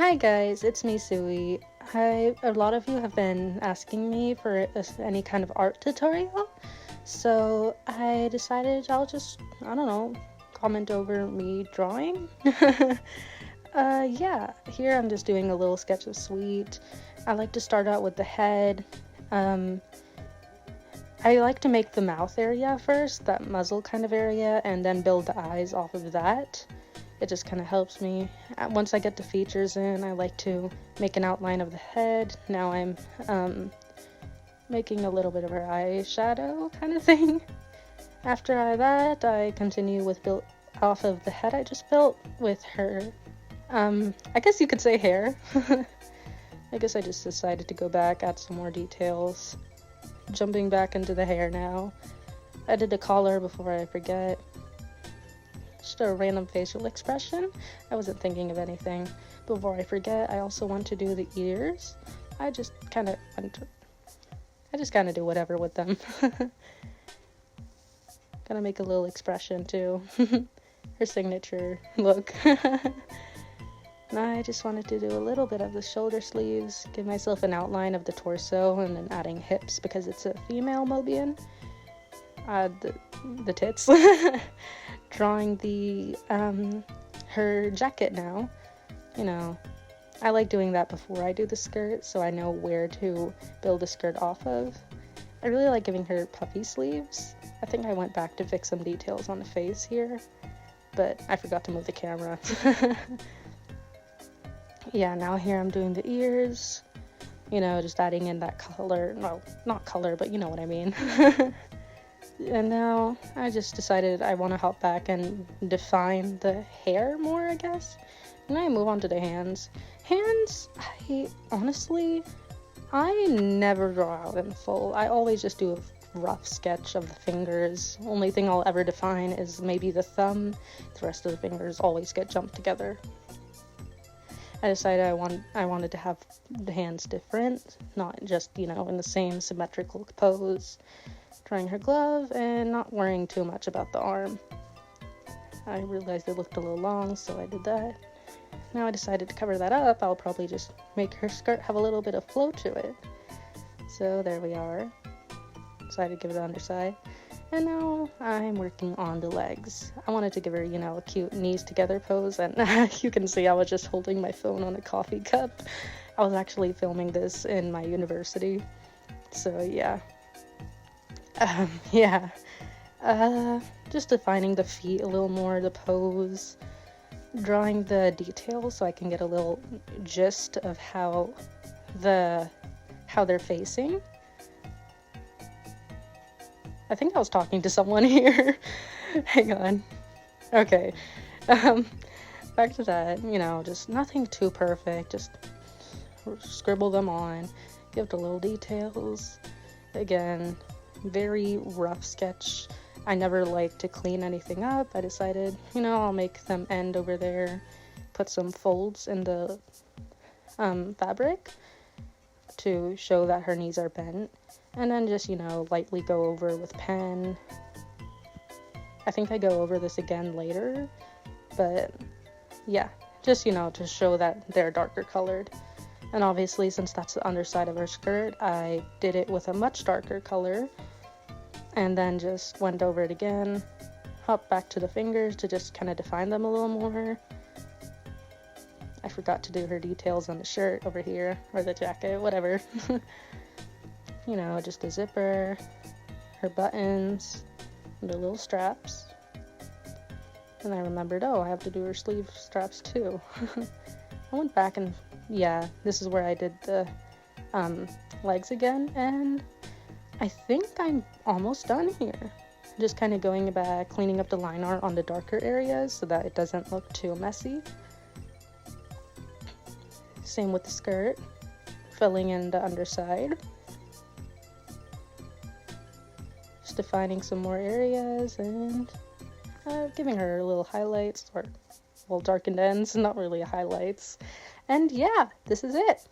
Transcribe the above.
Hi guys, it's me, Sui. A lot of you have been asking me for any kind of art tutorial, so I decided I'll just, I don't know, comment over me drawing. Yeah, here I'm just doing a little sketch of Sweet. I like to start out with the head. Um, I like to make the mouth area first, that muzzle kind of area, and then build the eyes off of that. It just kind of helps me. Once I get the features in, I like to make an outline of the head. Now I'm making a little bit of her eyeshadow kind of thing. After that, I continue with build off of the head I just built with her, I guess you could say hair. I guess I just decided to go back, add some more details. Jumping back into the hair now. I did the collar before I forget. Just a random facial expression. I wasn't thinking of anything. Before I forget, I also want to do the ears. I just kind of do whatever with them. Gotta make a little expression too. Her signature look. And I just wanted to do a little bit of the shoulder sleeves, give myself an outline of the torso, and then adding hips because it's a female Mobian. The tits. Drawing the her jacket now. You know, I like doing that before I do the skirt, so I know where to build a skirt off of. I really like giving her puffy sleeves. I think I went back to fix some details on the face here, but I forgot to move the camera. Yeah, now here I'm doing the ears. You know, just adding in that color. Well, not color, but you know what I mean. And now I just decided I want to hop back and define the hair more, I guess. And I move on to the hands. Hands, I never draw out in full. I always just do a rough sketch of the fingers. Only thing I'll ever define is maybe the thumb. The rest of the fingers always get jumped together. I decided I wanted to have the hands different, not just, you know, in the same symmetrical pose. Trying her glove and not worrying too much about the arm. I realized it looked a little long, so I did that. Now I decided to cover that up. I'll probably just make her skirt have a little bit of flow to it. So there we are. Decided to give it the underside. And now I'm working on the legs. I wanted to give her, you know, a cute knees together pose, and you can see I was just holding my phone on a coffee cup. I was actually filming this in my university. So yeah. Yeah, just defining the feet a little more, the pose, drawing the details so I can get a little gist of how they're facing. I think I was talking to someone here. Hang on. Okay. Back to that, you know, just nothing too perfect, just scribble them on, give the little details. Again, very rough sketch. I never like to clean anything up. I decided, you know, I'll make them end over there, put some folds in the fabric to show that her knees are bent, and then just, you know, lightly go over with pen. I think I go over this again later, but yeah, just, you know, to show that they're darker colored. And obviously, since that's the underside of her skirt, I did it with a much darker color, and then just went over it again, hopped back to the fingers to just kind of define them a little more. I forgot to do her details on the shirt over here, or the jacket, whatever. You know, just a zipper, her buttons, and the little straps. And I remembered, oh, I have to do her sleeve straps too. I went back and, yeah, this is where I did the legs again, and I think I'm almost done here. Just kind of going back, cleaning up the line art on the darker areas so that it doesn't look too messy. Same with the skirt, filling in the underside. Just defining some more areas and giving her little highlights, or, well, darkened ends, not really highlights. And yeah, this is it.